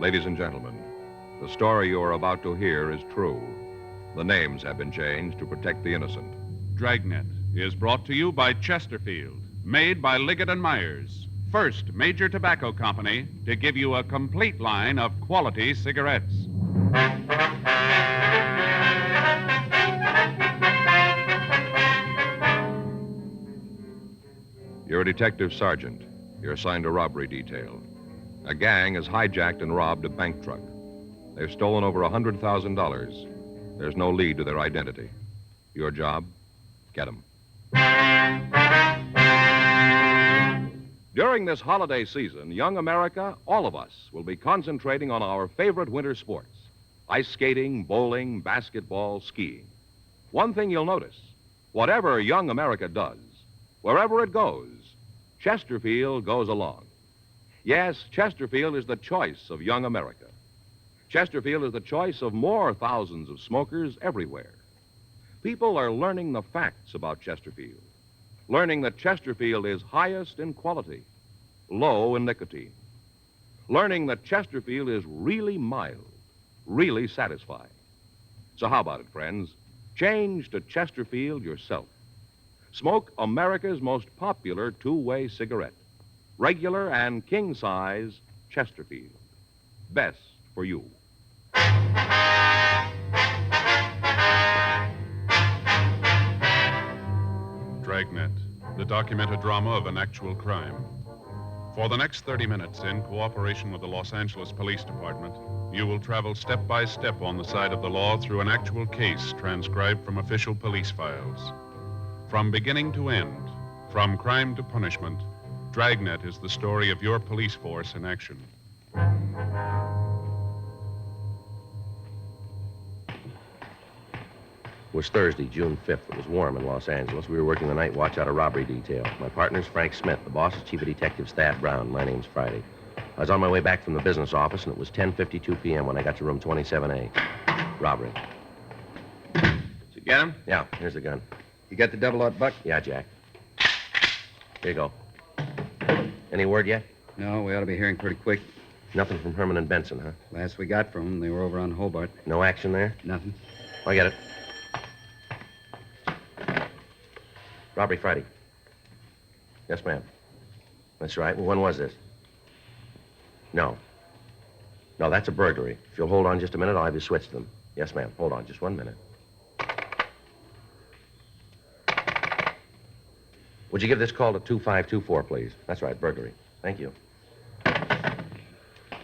Ladies and gentlemen, the story you are about to hear is true. The names have been changed to protect the innocent. Dragnet is brought to you by Chesterfield, made by Liggett & Myers, first major tobacco company to give you a complete line of quality cigarettes. You're a detective sergeant. You're assigned a robbery detail. A gang has hijacked and robbed a bank truck. They've stolen over $100,000. There's no lead to their identity. Your job? Get them. During this holiday season, young America, all of us, will be concentrating on our favorite winter sports: ice skating, bowling, basketball, skiing. One thing you'll notice: whatever young America does, wherever it goes, Chesterfield goes along. Yes, Chesterfield is the choice of young America. Chesterfield is the choice of more thousands of smokers everywhere. People are learning the facts about Chesterfield, learning that Chesterfield is highest in quality, low in nicotine, learning that Chesterfield is really mild, really satisfying. So how about it, friends? Change to Chesterfield yourself. Smoke America's most popular two-way cigarette, regular and king-size Chesterfield. Best for you. Dragnet, the documented drama of an actual crime. For the next 30 minutes, in cooperation with the Los Angeles Police Department, you will travel step by step on the side of the law through an actual case transcribed from official police files. From beginning to end, from crime to punishment, Dragnet is the story of your police force in action. It was Thursday, June 5th. It was warm in Los Angeles. We were working the night watch out of robbery detail. My partner's Frank Smith. The boss is Chief of Detectives Thad Brown. My name's Friday. I was on my way back from the business office, and it was 10:52 p.m. when I got to room 27A. Robbery. Did you get him? Yeah, here's the gun. You got the double-aught buck? Yeah, Jack. Here you go. Any word yet? No, we ought to be hearing pretty quick. Nothing from Herman and Benson, huh? Last we got from them, they were over on Hobart. No action there? Nothing. I get it. Robbery Friday. Yes, ma'am. That's right. Well, when was this? No. No, that's a burglary. If you'll hold on just a minute, I'll have you switch them. Yes, ma'am. Hold on just 1 minute. Would you give this call to 2524, please? That's right, burglary. Thank you.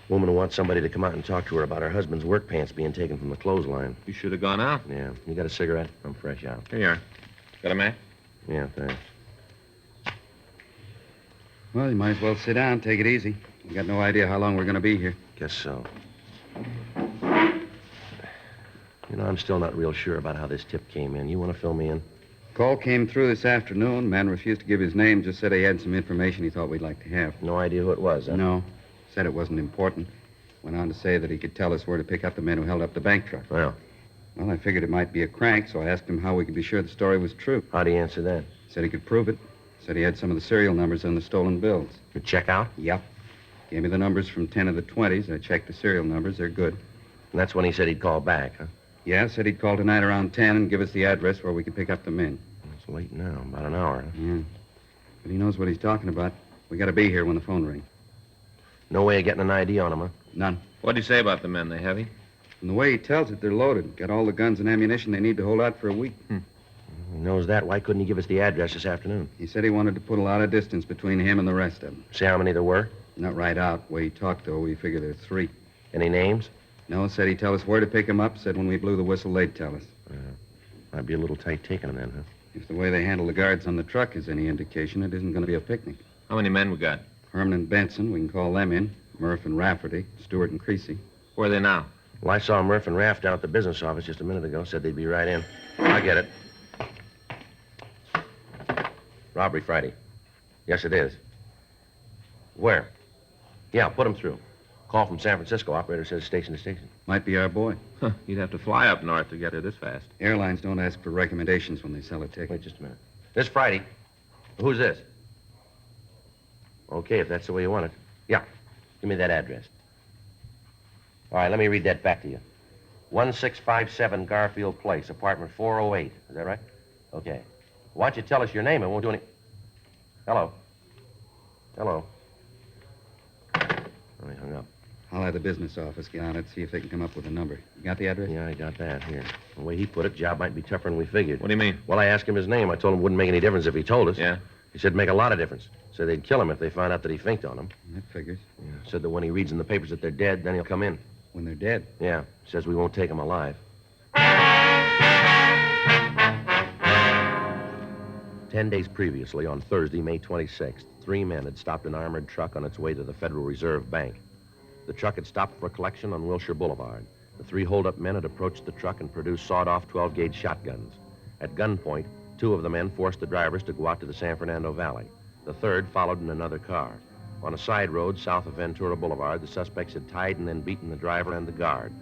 Woman who wants somebody to come out and talk to her about her husband's work pants being taken from the clothesline. You should have gone out. Yeah. You got a cigarette? I'm fresh out. Here you are. Got a match? Yeah, thanks. Well, you might as well sit down. Take it easy. We got no idea how long we're going to be here. Guess so. You know, I'm still not real sure about how this tip came in. You want to fill me in? Call came through this afternoon. Man refused to give his name, just said he had some information he thought we'd like to have. No idea who it was, huh? No. Said it wasn't important. Went on to say that he could tell us where to pick up the men who held up the bank truck. Well, I figured it might be a crank, so I asked him how we could be sure the story was true. how'd he answer that? Said he could prove it. Said he had some of the serial numbers on the stolen bills. You check out? Yep. Gave me the numbers from 10 of the 20s. I checked the serial numbers. They're good. And that's when he said he'd call back, huh? Yeah, said he'd call tonight around 10 and give us the address where we could pick up the men. It's late now, about an hour, huh? Yeah. But he knows what he's talking about. We got to be here when the phone rings. No way of getting an ID on him, huh? None. What'd he say about the men? They heavy? From the way he tells it, they're loaded. Got all the guns and ammunition they need to hold out for a week. He knows that. Why couldn't he give us the address this afternoon? He said he wanted to put a lot of distance between him and the rest of them. Say how many there were? Not right out. The way he talked, though, we figure there's 3. Any names? No, said he'd tell us where to pick him up. Said when we blew the whistle, they'd tell us. Might be a little tight taking him then, huh? If the way they handle the guards on the truck is any indication, it isn't going to be a picnic. How many men we got? Herman and Benson, we can call them in. Murph and Rafferty, Stewart and Creasy. Where are they now? Well, I saw Murph and Raff down at the business office just a minute ago. Said they'd be right in. I get it. Robbery Friday. Yes, it is. Where? Yeah, put him through. Call from San Francisco. Operator says station to station. Might be our boy. Huh, you'd have to fly up north to get here this fast. Airlines don't ask for recommendations when they sell a ticket. Wait just a minute. This Friday. Who's this? Okay, if that's the way you want it. Yeah. Give me that address. All right, let me read that back to you. 1657 Garfield Place, apartment 408. Is that right? Okay. Why don't you tell us your name? It won't do any... Hello? Hello? Oh, he hung up. I'll have the business office get on it, see if they can come up with a number. You got the address? Yeah, I got that here. The way he put it, job might be tougher than we figured. What do you mean? Well, I asked him his name. I told him it wouldn't make any difference if he told us. Yeah? He said make a lot of difference. Said they'd kill him if they found out that he finked on them. That figures. Yeah. Said that when he reads in the papers that they're dead, then he'll come in. When they're dead. Yeah. Says we won't take them alive. 10 days previously, on Thursday, May 26th, 3 men had stopped an armored truck on its way to the Federal Reserve Bank. The truck had stopped for collection on Wilshire Boulevard. The 3 hold-up men had approached the truck and produced sawed-off 12-gauge shotguns. At gunpoint, 2 of the men forced the drivers to go out to the San Fernando Valley. The third followed in another car. On a side road south of Ventura Boulevard, the suspects had tied and then beaten the driver and the guard.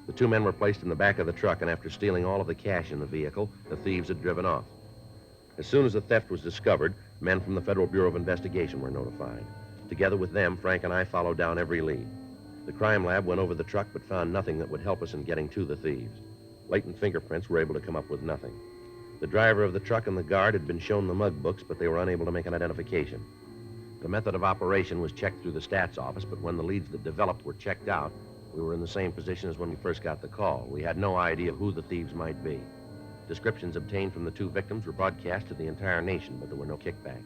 The 2 men were placed in the back of the truck, and after stealing all of the cash in the vehicle, the thieves had driven off. As soon as the theft was discovered, men from the Federal Bureau of Investigation were notified. Together with them, Frank and I followed down every lead. The crime lab went over the truck but found nothing that would help us in getting to the thieves. Latent fingerprints were able to come up with nothing. The driver of the truck and the guard had been shown the mug books, but they were unable to make an identification. The method of operation was checked through the stats office, but when the leads that developed were checked out, we were in the same position as when we first got the call. We had no idea who the thieves might be. Descriptions obtained from the 2 victims were broadcast to the entire nation, but there were no kickbacks.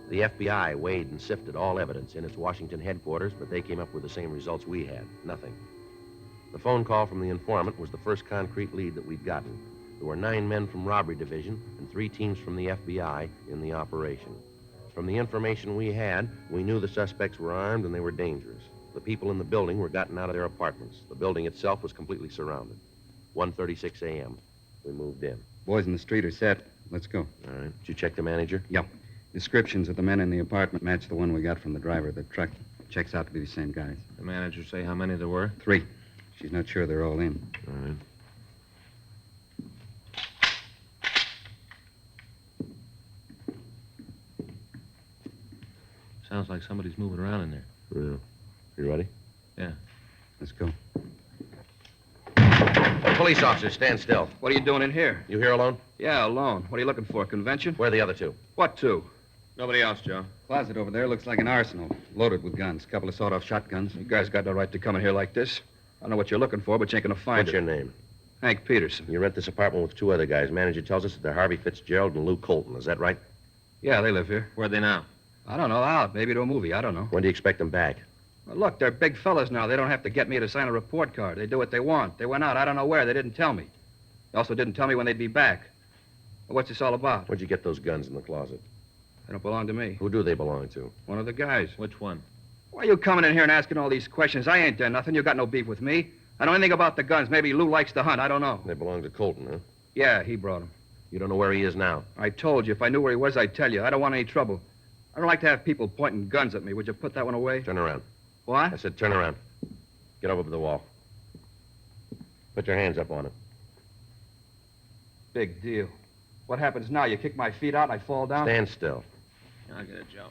The FBI weighed and sifted all evidence in its Washington headquarters, but they came up with the same results we had. Nothing. The phone call from the informant was the first concrete lead that we'd gotten. There were 9 men from Robbery Division and 3 teams from the FBI in the operation. From the information we had, we knew the suspects were armed and they were dangerous. The people in the building were gotten out of their apartments. The building itself was completely surrounded. 1:36 a.m. We moved in. Boys in the street are set. Let's go. All right. Did you check the manager? Yep. Descriptions of the men in the apartment match the one we got from the driver of the truck. Checks out to be the same guys. The manager say how many there were? 3. She's not sure they're all in. All right. Sounds like somebody's moving around in there. Yeah. You ready? Yeah. Let's go. Police officer, stand still. What are you doing in here? You here alone? Yeah, alone. What are you looking for, convention? Where are the other 2? What two? Nobody else, Joe. Closet over there looks like an arsenal, loaded with guns. Couple of sawed-off shotguns. You guys got no right to come in here like this. I don't know what you're looking for, but you ain't gonna find What's it. your name? Hank Peterson. You rent this apartment with 2 other guys. Manager tells us that they're Harvey Fitzgerald and Lou Colton. Is that right? Yeah, they live here. Where are they now? I don't know, out. Maybe to a movie. I don't know. When do you expect them back? Well, look, they're big fellas now. They don't have to get me to sign a report card. They do what they want. They went out. I don't know where. They didn't tell me. They also didn't tell me when they'd be back. Well, what's this all about? Where'd you get those guns in the closet? They don't belong to me. Who do they belong to? One of the guys. Which one? Why are you coming in here and asking all these questions? I ain't done nothing. You got no beef with me. I know anything about the guns. Maybe Lou likes to hunt. I don't know. They belong to Colton, huh? Yeah, he brought them. You don't know where he is now? I told you, if I knew where he was, I'd tell you. I don't want any trouble. I don't like to have people pointing guns at me. Would you put that one away? Turn around. What? I said turn around. Get over to the wall. Put your hands up on it. Big deal. What happens now? You kick my feet out and I fall down? Stand still. I'll get it, Joe.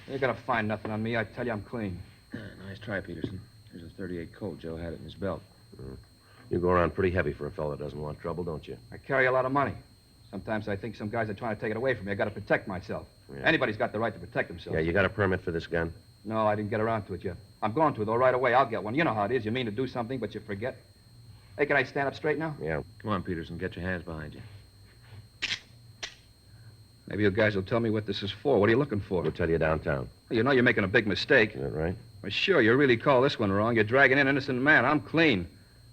You're gonna find nothing on me. I tell you, I'm clean. Nice try, Peterson. Here's a .38 Colt. Joe had it in his belt. You go around pretty heavy for a fellow that doesn't want trouble, don't you? I carry a lot of money. Sometimes I think some guys are trying to take it away from me. I gotta protect myself. Yeah. Anybody's got the right to protect themselves. Yeah, you got a permit for this gun? No, I didn't get around to it yet. I'm going to, though, right away. I'll get one. You know how it is. You mean to do something, but you forget. Hey, can I stand up straight now? Yeah. Come on, Peterson. Get your hands behind you. Maybe you guys will tell me what this is for. What are you looking for? We'll tell you downtown. You know you're making a big mistake. Is that right? Well, sure, you really call this one wrong. You're dragging in an innocent man. I'm clean.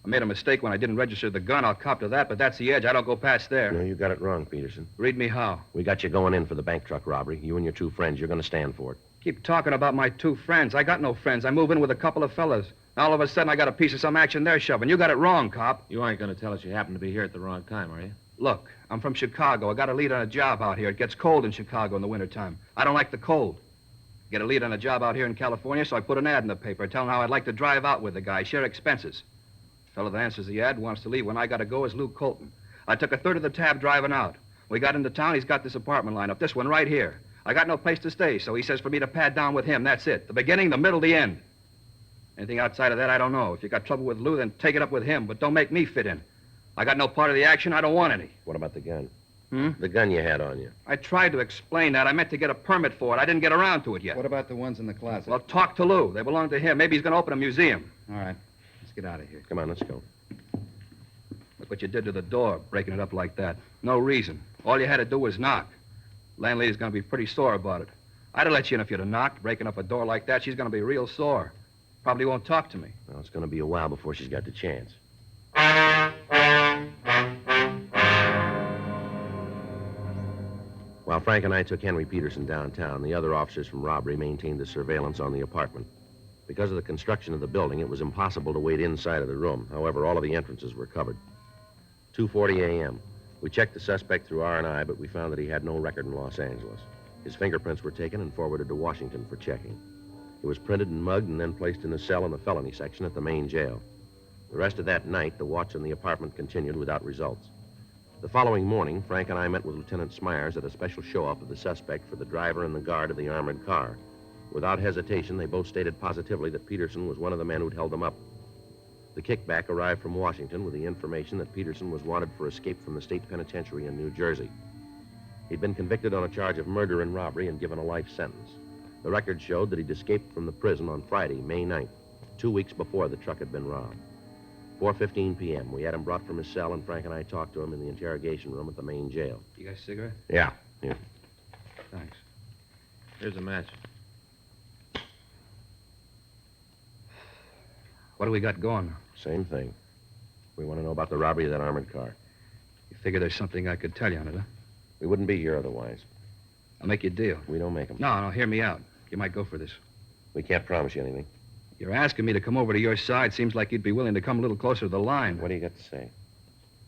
I made a mistake when I didn't register the gun. I'll cop to that, but that's the edge. I don't go past there. No, you got it wrong, Peterson. Read me how. We got you going in for the bank truck robbery. You and your 2 friends, you're going to stand for it. Keep talking about my 2 friends. I got no friends. I move in with a couple of fellas. Now, all of a sudden, I got a piece of some action they're shoving. You got it wrong, cop. You ain't going to tell us you happened to be here at the wrong time, are you? Look, I'm from Chicago. I got a lead on a job out here. It gets cold in Chicago in the wintertime. I don't like the cold. Get a lead on a job out here in California, so I put an ad in the paper telling how I'd like to drive out with the guy, share expenses. The fellow that answers the ad wants to leave when I got to go is Lou Colton. I took a third of the tab driving out. We got into town. He's got this apartment lined up, this one right here. I got no place to stay, so he says for me to pad down with him. That's it. The beginning, the middle, the end. Anything outside of that, I don't know. If you got trouble with Lou, then take it up with him, but don't make me fit in. I got no part of the action. I don't want any. What about the gun? Hmm? The gun you had on you. I tried to explain that. I meant to get a permit for it. I didn't get around to it yet. What about the ones in the closet? Well, talk to Lou. They belong to him. Maybe he's going to open a museum. All right. Let's get out of here. Come on, let's go. Look what you did to the door, breaking it up like that. No reason. All you had to do was knock. Landlady's going to be pretty sore about it. I'd have let you in if you'd have knocked. Breaking up a door like that, she's going to be real sore. Probably won't talk to me. Well, it's going to be a while before she's got the chance. While Frank and I took Henry Peterson downtown, the other officers from robbery maintained the surveillance on the apartment. Because of the construction of the building, it was impossible to wait inside of the room. However, all of the entrances were covered. 2:40 a.m. We checked the suspect through R&I, but we found that he had no record in Los Angeles. His fingerprints were taken and forwarded to Washington for checking. He was printed and mugged and then placed in a cell in the felony section at the main jail. The rest of that night, the watch on the apartment continued without results. The following morning, Frank and I met with Lieutenant Smyers at a special show-off of the suspect for the driver and the guard of the armored car. Without hesitation, they both stated positively that Peterson was one of the men who'd held them up. The kickback arrived from Washington with the information that Peterson was wanted for escape from the state penitentiary in New Jersey. He'd been convicted on a charge of murder and robbery and given a life sentence. The record showed that he'd escaped from the prison on Friday, May 9th, 2 weeks before the truck had been robbed. 4:15 p.m. We had him brought from his cell, and Frank and I talked to him in the interrogation room at the main jail. You guys a cigarette? Yeah. Here. Thanks. Here's a match. What do we got going? Same thing. We want to know about the robbery of that armored car. You figure there's something I could tell you on it, huh? We wouldn't be here otherwise. I'll make you a deal. We don't make them. No, hear me out. You might go for this. We can't promise you anything. You're asking me to come over to your side. Seems like you'd be willing to come a little closer to the line. What do you got to say?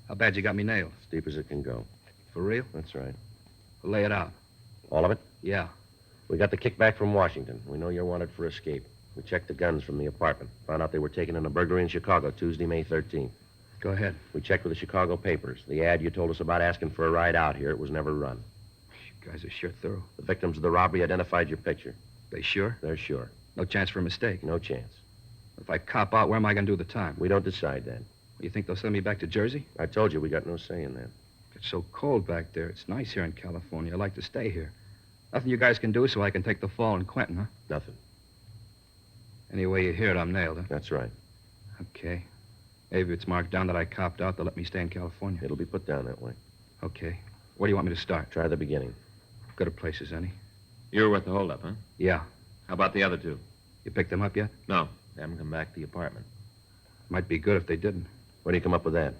How bad you got me nailed? As deep as it can go. For real? That's right. Well, lay it out. All of it? Yeah. We got the kickback from Washington. We know you're wanted for escape. We checked the guns from the apartment. Found out they were taken in a burglary in Chicago, Tuesday, May 13th. Go ahead. We checked with the Chicago papers. The ad you told us about asking for a ride out here, it was never run. You guys are sure thorough. The victims of the robbery identified your picture. They sure? They're sure. No chance for a mistake. No chance. If I cop out, where am I going to do the time? We don't decide that. You think they'll send me back to Jersey? I told you we got no say in that. It's so cold back there. It's nice here in California. I'd like to stay here. Nothing you guys can do so I can take the fall in Quentin, huh? Nothing. Any way you hear it, I'm nailed, huh? That's right. Okay. Maybe it's marked down that I copped out. They'll let me stay in California. It'll be put down that way. Okay. Where do you want me to start? Try the beginning. Good at places, any? You were with the holdup, huh? Yeah. How about the other two? You picked them up yet? No. They haven't come back to the apartment. Might be good if they didn't. Where do you come up with that?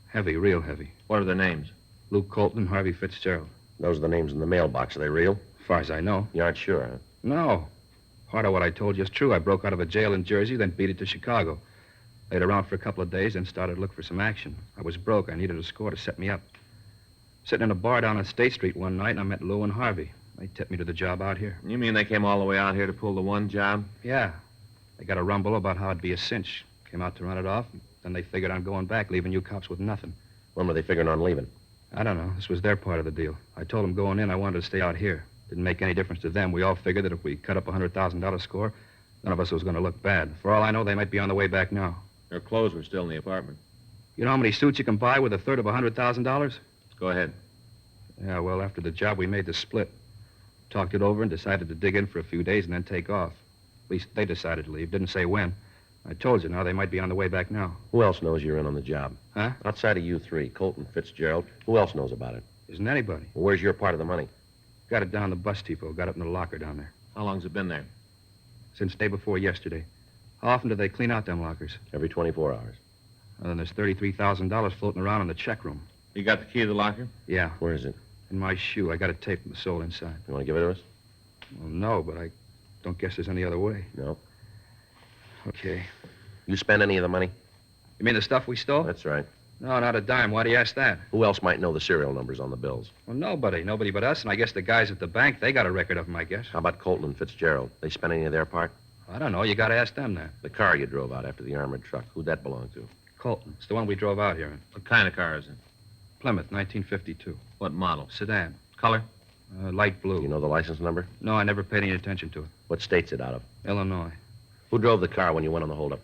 Heavy, real heavy. What are their names? Luke Colton, Harvey Fitzgerald. Those are the names in the mailbox. Are they real? As far as I know. You aren't sure, huh? No. Part of what I told you is true. I broke out of a jail in Jersey, then beat it to Chicago. Laid around for a couple of days, then started to look for some action. I was broke. I needed a score to set me up. Sitting in a bar down on State Street one night, and I met Lou and Harvey. They tipped me to the job out here. You mean they came all the way out here to pull the one job? Yeah. They got a rumble about how it'd be a cinch. Came out to run it off. Then they figured on going back, leaving you cops with nothing. When were they figuring on leaving? I don't know. This was their part of the deal. I told them going in I wanted to stay out here. Didn't make any difference to them. We all figured that if we cut up a $100,000 score, none of us was going to look bad. For all I know, they might be on the way back now. Their clothes were still in the apartment. You know how many suits you can buy with a third of $100,000? Go ahead. Yeah, well, after the job, we made the split. Talked it over and decided to dig in for a few days and then take off. At least they decided to leave. Didn't say when. I told you now they might be on the way back now. Who else knows you're in on the job? Huh? Outside of you three, Colton, Fitzgerald, who else knows about it? Isn't anybody. Well, where's your part of the money? Got it down the bus depot. Got it in the locker down there. How long's it been there? Since day before yesterday. How often do they clean out them lockers? Every 24 hours. Well, then there's $33,000 floating around in the check room. You got the key to the locker? Yeah, Where is it? in my shoe. I got it taped with the sole inside. You want to give it to us? Well, no, but I don't guess there's any other way. No. Okay. You spend any of the money? You mean the stuff we stole? That's right. No, not a dime. Why do you ask that? Who else might know the serial numbers on the bills? Well, nobody. Nobody but us, and I guess the guys at the bank, they got a record of them, I guess. How about Colton and Fitzgerald? They spend any of their part? I don't know. You got to ask them that. The car you drove out after the armored truck, who'd that belong to? Colton. It's the one we drove out here in. What kind of car is it? Plymouth, 1952. What model? Sedan. Color? Light blue. You know the license number? No, I never paid any attention to it. What state's it out of? Illinois. Who drove the car when you went on the holdup?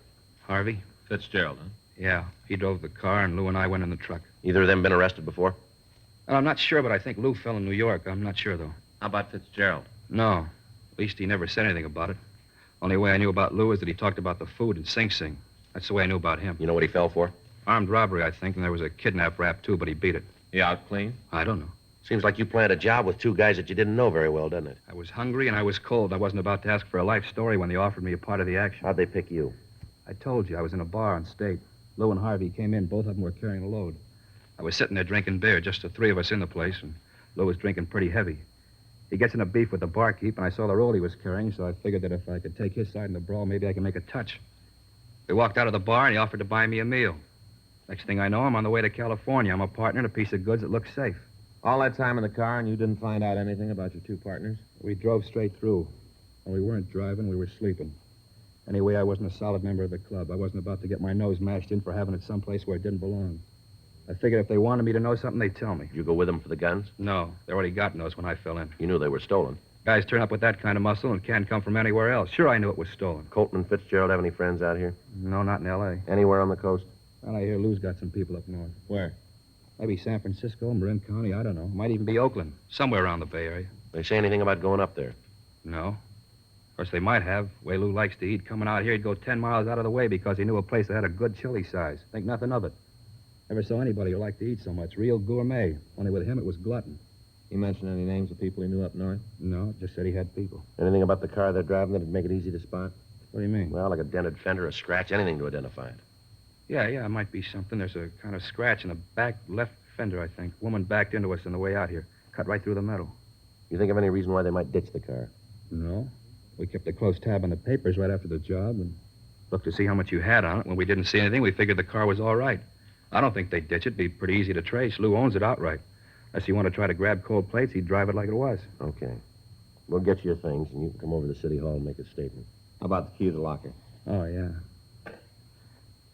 Harvey? Fitzgerald, huh? Yeah, he drove the car, and Lou and I went in the truck. Either of them been arrested before? Well, I'm not sure, but I think Lou fell in New York. I'm not sure, though. How about Fitzgerald? No. At least he never said anything about it. Only way I knew about Lou is that he talked about the food in Sing Sing. That's the way I knew about him. You know what he fell for? Armed robbery, I think, and there was a kidnap rap, too, but he beat it. He out clean? I don't know. Seems like you planned a job with two guys that you didn't know very well, doesn't it? I was hungry and I was cold. I wasn't about to ask for a life story when they offered me a part of the action. How'd they pick you? I told you, I was in a bar on State. Lou and Harvey came in. Both of them were carrying a load. I was sitting there drinking beer, just the three of us in the place, and Lou was drinking pretty heavy. He gets in a beef with the barkeep, and I saw the roll he was carrying, so I figured that if I could take his side in the brawl, maybe I could make a touch. We walked out of the bar, and he offered to buy me a meal. Next thing I know, I'm on the way to California. I'm a partner in a piece of goods that looks safe. All that time in the car, and you didn't find out anything about your two partners? We drove straight through. And we weren't driving, we were sleeping. Anyway, I wasn't a solid member of the club. I wasn't about to get my nose mashed in for having it someplace where it didn't belong. I figured if they wanted me to know something, they'd tell me. You go with them for the guns? No, they already got nose when I fell in. You knew they were stolen. Guys turn up with that kind of muscle and can't come from anywhere else. Sure, I knew it was stolen. Colton and Fitzgerald have any friends out here? No, not in L.A. Anywhere on the coast? Well, I hear Lou's got some people up north. Where? Maybe San Francisco, Marin County, I don't know. Might even be Oakland. Somewhere around the Bay Area. They say anything about going up there? No. Of course, they might have. The way Lou likes to eat. Coming out here, he'd go 10 miles out of the way because he knew a place that had a good chili size. Think nothing of it. Never saw anybody who liked to eat so much. Real gourmet. Only with him, it was glutton. He mentioned any names of people he knew up north? No, just said he had people. Anything about the car they're driving that'd make it easy to spot? What do you mean? Well, like a dented fender, a scratch, anything to identify it. Yeah, it might be something. There's a kind of scratch in the back left fender, I think. Woman backed into us on the way out here. Cut right through the metal. You think of any reason why they might ditch the car? No. We kept a close tab on the papers right after the job and looked to see how much you had on it. When we didn't see anything, we figured the car was all right. I don't think they'd ditch it. It'd be pretty easy to trace. Lou owns it outright. Unless you want to try to grab cold plates, he'd drive it like it was. Okay. We'll get you your things, and you can come over to City Hall and make a statement. How about the key to the locker? Oh, yeah.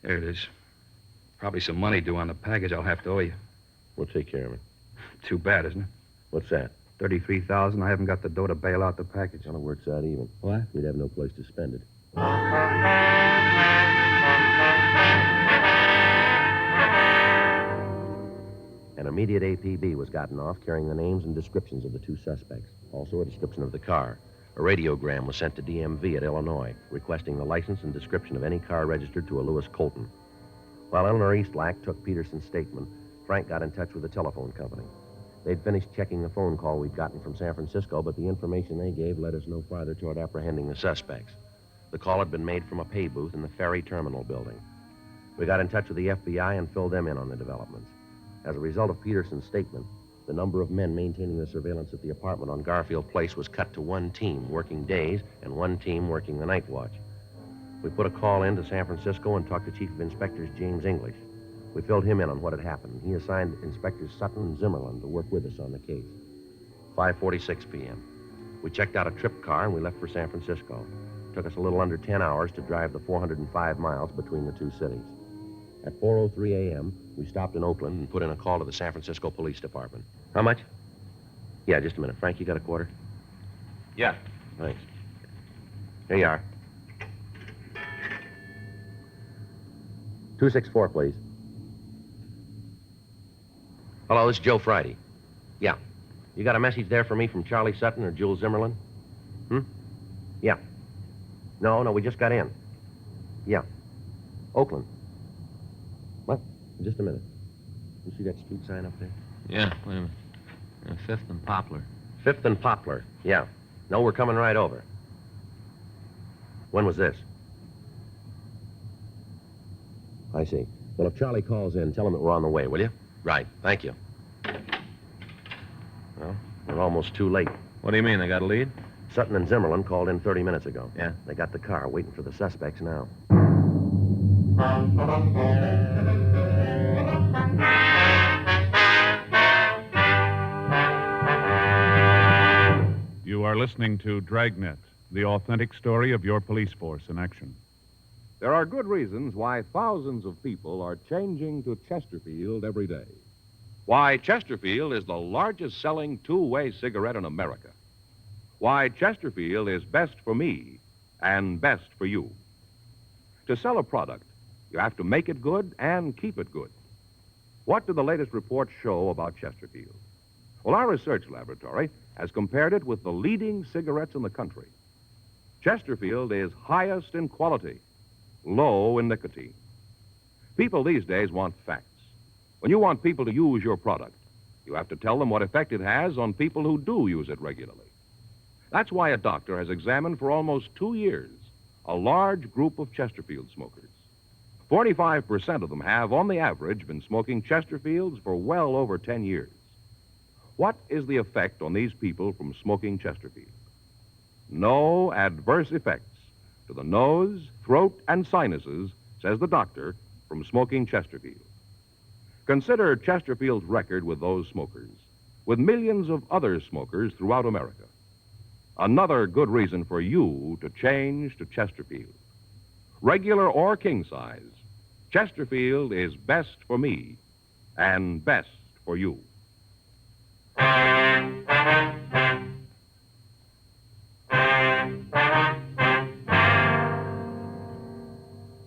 There it is. Probably some money due on the package I'll have to owe you. We'll take care of it. Too bad, isn't it? What's that? $33,000. I haven't got the dough to bail out the package. Well, it works out even. What? We'd have no place to spend it. An immediate APB was gotten off carrying the names and descriptions of the two suspects. Also a description of the car. A radiogram was sent to DMV at Illinois, requesting the license and description of any car registered to a Lewis Colton. While Eleanor Eastlack took Peterson's statement, Frank got in touch with the telephone company. They'd finished checking the phone call we'd gotten from San Francisco, but the information they gave led us no farther toward apprehending the suspects. The call had been made from a pay booth in the ferry terminal building. We got in touch with the FBI and filled them in on the developments. As a result of Peterson's statement, the number of men maintaining the surveillance at the apartment on Garfield Place was cut to one team working days and one team working the night watch. We put a call in to San Francisco and talked to Chief of Inspectors James English. We filled him in on what had happened. He assigned Inspectors Sutton and Zimmerlin to work with us on the case. 5:46 p.m. We checked out a trip car and we left for San Francisco. It took us a little under 10 hours to drive the 405 miles between the two cities. At 4:03 a.m., we stopped in Oakland and put in a call to the San Francisco Police Department. How much? Yeah, just a minute. Frank, you got a quarter? Yeah. Thanks. Here you are. 264, please. Hello, this is Joe Friday. Yeah. You got a message there for me from Charlie Sutton or Jules Zimmerlin? Yeah. No, we just got in. Yeah. Oakland. What? Just a minute. You see that street sign up there? Yeah, wait a minute. 5th and Poplar. 5th and Poplar. Yeah. No, we're coming right over. When was this? I see. Well, if Charlie calls in, tell him that we're on the way, will you? Right. Thank you. Well, we're almost too late. What do you mean, they got a lead? Sutton and Zimmerlin called in 30 minutes ago. Yeah? They got the car waiting for the suspects now. You are listening to Dragnet, the authentic story of your police force in action. There are good reasons why thousands of people are changing to Chesterfield every day. Why Chesterfield is the largest selling two-way cigarette in America. Why Chesterfield is best for me and best for you. To sell a product, you have to make it good and keep it good. What do the latest reports show about Chesterfield? Well, our research laboratory has compared it with the leading cigarettes in the country. Chesterfield is highest in quality, low in nicotine. People these days want facts. When you want people to use your product, you have to tell them what effect it has on people who do use it regularly. That's why a doctor has examined for almost 2 years a large group of Chesterfield smokers. 45% of them have, on the average, been smoking Chesterfields for well over 10 years. What is the effect on these people from smoking Chesterfield? No adverse effects to the nose, throat, and sinuses, says the doctor, from smoking Chesterfield. Consider Chesterfield's record with those smokers, with millions of other smokers throughout America. Another good reason for you to change to Chesterfield. Regular or king size, Chesterfield is best for me and best for you.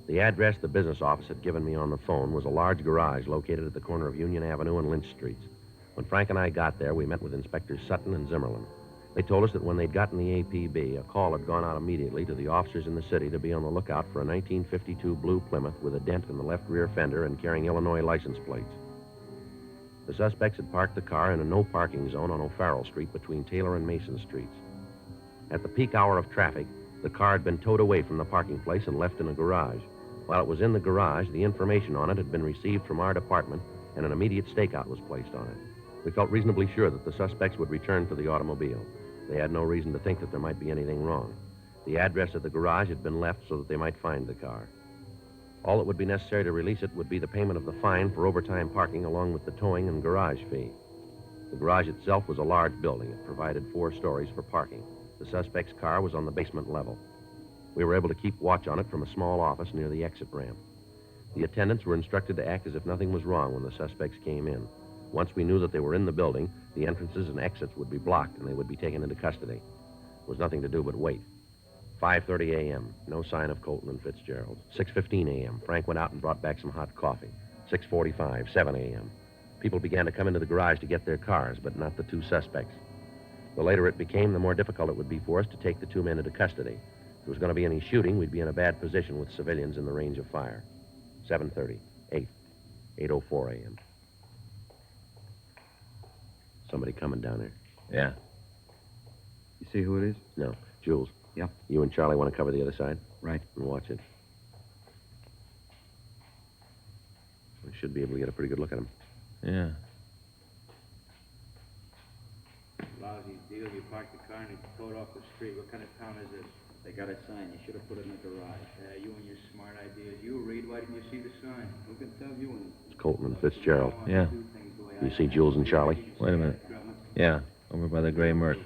The address the business office had given me on the phone was a large garage located at the corner of Union Avenue and Lynch Streets. When Frank and I got there, we met with Inspectors Sutton and Zimmerlin. They told us that when they'd gotten the APB, a call had gone out immediately to the officers in the city to be on the lookout for a 1952 blue Plymouth with a dent in the left rear fender and carrying Illinois license plates. The suspects had parked the car in a no-parking zone on O'Farrell Street between Taylor and Mason Streets. At the peak hour of traffic, the car had been towed away from the parking place and left in a garage. While it was in the garage, the information on it had been received from our department, and an immediate stakeout was placed on it. We felt reasonably sure that the suspects would return for the automobile. They had no reason to think that there might be anything wrong. The address of the garage had been left so that they might find the car. All that would be necessary to release it would be the payment of the fine for overtime parking along with the towing and garage fee. The garage itself was a large building. It provided 4 stories for parking. The suspect's car was on the basement level. We were able to keep watch on it from a small office near the exit ramp. The attendants were instructed to act as if nothing was wrong when the suspects came in. Once we knew that they were in the building, the entrances and exits would be blocked and they would be taken into custody. There was nothing to do but wait. 5:30 a.m., no sign of Colton and Fitzgerald. 6:15 a.m., Frank went out and brought back some hot coffee. 6:45, 7 a.m. People began to come into the garage to get their cars, but not the 2 suspects. The later it became, the more difficult it would be for us to take the 2 men into custody. If there was going to be any shooting, we'd be in a bad position with civilians in the range of fire. 7:30, 8, 8:04 a.m. Somebody coming down there. Yeah. You see who it is? No. Jules. Yep. You and Charlie want to cover the other side? Right. And watch it. We should be able to get a pretty good look at him. Yeah. Lousy deal. You parked the car and it's towed off the street. What kind of town is this? They got a sign. You should have put it in the garage. You and your smart ideas. You read. Why didn't you see the sign? Who can tell you when... It's Colton and Fitzgerald. Yeah. You see Jules and Charlie? Wait a minute. Yeah, over by the gray Merc.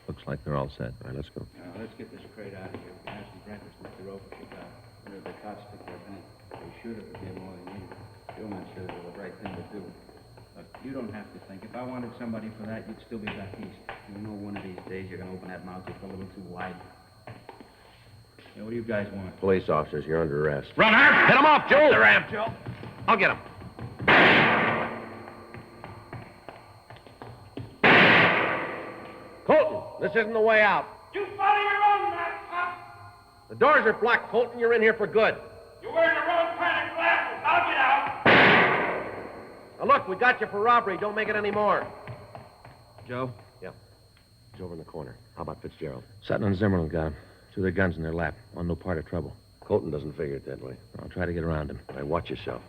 Looks like they're all set. All right, let's go. Now, let's get this crate out of here. Ask the Brink to the rope if you got. Where did the cops pick their bank? They should have been more than you. Gilman said it was the right thing to do. Look, you don't have to think. If I wanted somebody for that, you'd still be back east. You know one of these days you're going to open that mouth just a little too wide. Yeah, what do you guys want? Police officers, you're under arrest. Runner! Hit him off, Jules! The ramp, Joe. I'll get him. Colton, this isn't the way out. You follow your own map, Pop. The doors are blocked, Colton. You're in here for good. You're wearing the wrong kind of glasses. I'll get out. Now, look, we got you for robbery. Don't make it any more. Joe? Yeah. He's over in the corner. How about Fitzgerald? Sutton and Zimmerman got him. 2 of their guns in their lap. On no part of trouble. Colton doesn't figure it that way. I'll try to get around him. All right, watch yourself.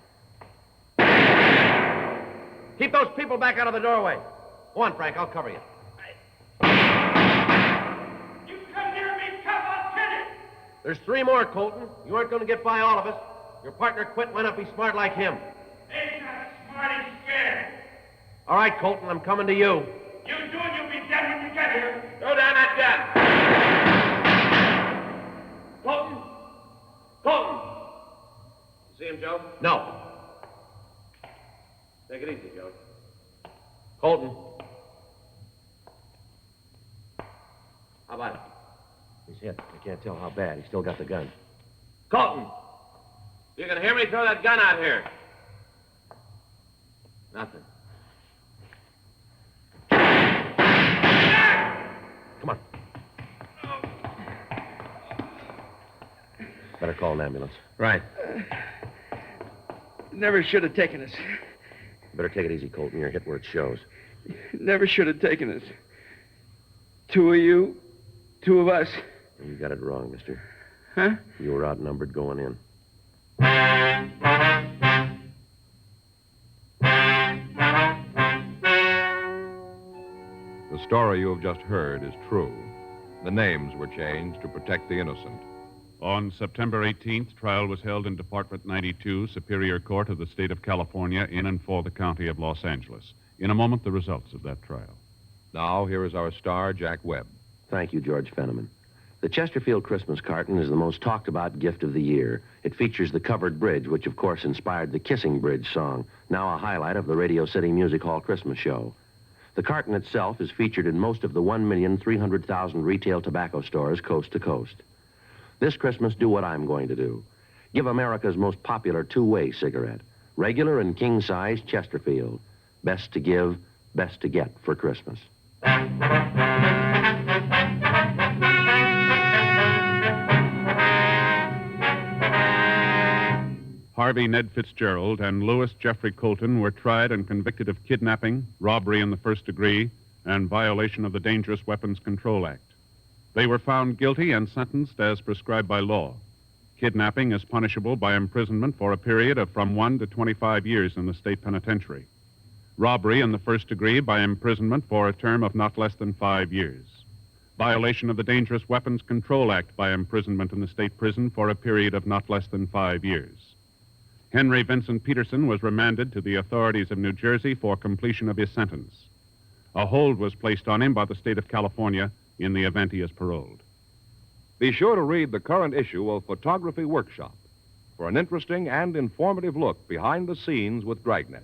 Keep those people back out of the doorway. Go on, Frank. I'll cover you. You come near me, Pop, I'll kill you. There's 3 more, Colton. You aren't going to get by all of us. Your partner quit. Why not be smart like him? He's not smart, he's scared. All right, Colton, I'm coming to you. You do and you'll be dead when you get here. Throw down that gun. Colton! Colton! You see him, Joe? No. Take it easy, Joe. Colton. How about it? He's hit. I can't tell how bad. He's still got the gun. Colton! You can hear me? Throw that gun out here. Nothing. Come on. Better call an ambulance. Right. Never should have taken us. Better take it easy, Colton. You're hit where it shows. Never should have taken us. Two of you, two of us. You got it wrong, mister. Huh? You were outnumbered going in. The story you have just heard is true. The names were changed to protect the innocent. On September 18th, trial was held in Department 92, Superior Court of the State of California, in and for the County of Los Angeles. In a moment, the results of that trial. Now, here is our star, Jack Webb. Thank you, George Fenneman. The Chesterfield Christmas carton is the most talked-about gift of the year. It features the covered bridge, which, of course, inspired the Kissing Bridge song, now a highlight of the Radio City Music Hall Christmas show. The carton itself is featured in most of the 1,300,000 retail tobacco stores coast to coast. This Christmas, do what I'm going to do. Give America's most popular two-way cigarette, regular and king-size Chesterfield. Best to give, best to get for Christmas. Harvey Ned Fitzgerald and Louis Jeffrey Colton were tried and convicted of kidnapping, robbery in the first degree, and violation of the Dangerous Weapons Control Act. They were found guilty and sentenced as prescribed by law. Kidnapping is punishable by imprisonment for a period of from 1 to 25 years in the state penitentiary. Robbery in the first degree by imprisonment for a term of not less than 5 years. Violation of the Dangerous Weapons Control Act by imprisonment in the state prison for a period of not less than 5 years. Henry Vincent Peterson was remanded to the authorities of New Jersey for completion of his sentence. A hold was placed on him by the state of California in the event he is paroled. Be sure to read the current issue of Photography Workshop for an interesting and informative look behind the scenes with Dragnet.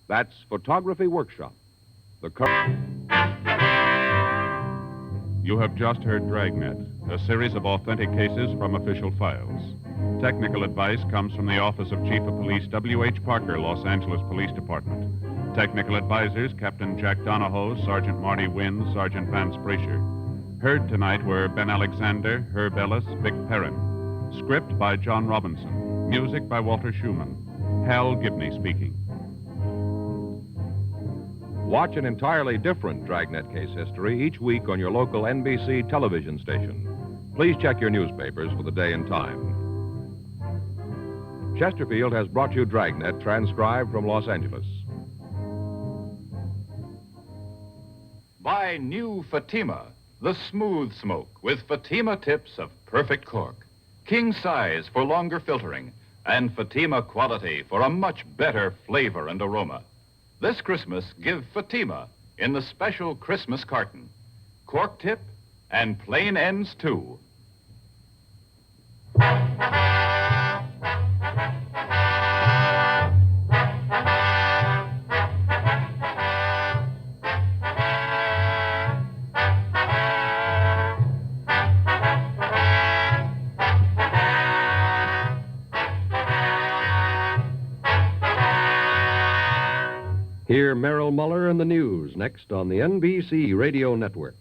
That's Photography Workshop. The current... You have just heard Dragnet, a series of authentic cases from official files. Technical advice comes from the Office of Chief of Police W.H. Parker, Los Angeles Police Department. Technical advisors, Captain Jack Donahoe, Sergeant Marty Wynn, Sergeant Vance Brasher. Heard tonight were Ben Alexander, Herb Ellis, Vic Perrin. Script by John Robinson. Music by Walter Schumann. Hal Gibney speaking. Watch an entirely different Dragnet case history each week on your local NBC television station. Please check your newspapers for the day and time. Chesterfield has brought you Dragnet, transcribed from Los Angeles. Buy new Fatima, the smooth smoke with Fatima tips of perfect cork, king size for longer filtering, and Fatima quality for a much better flavor and aroma. This Christmas, give Fatima in the special Christmas carton. Cork tip and plain ends, too. Hear Merrill Muller and the news next on the NBC Radio Network.